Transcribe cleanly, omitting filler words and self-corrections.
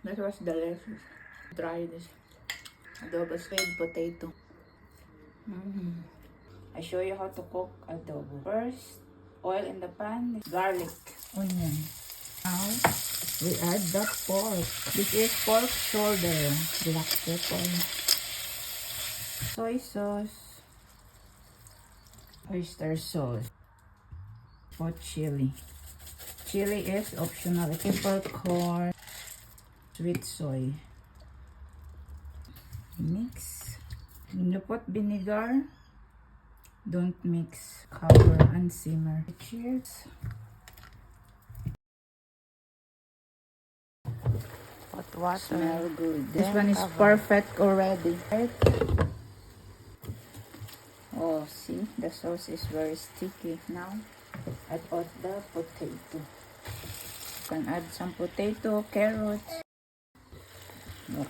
That was delicious. Try this. Adobo sweet potato. I show you how to cook adobo. First, oil in the pan, garlic, onion. Now, we add the pork. This is pork shoulder, black pepper, soy sauce, oyster sauce, hot chili. Chili is optional. Peppercorn, sweet soy. Mix. When you put vinegar, don't mix. Cover and simmer. Cheers. Hot water. Smell good. This one is perfect already. Right? Oh, see, the sauce is very sticky. Now, add all the potato. You can add some potato, carrots. Look.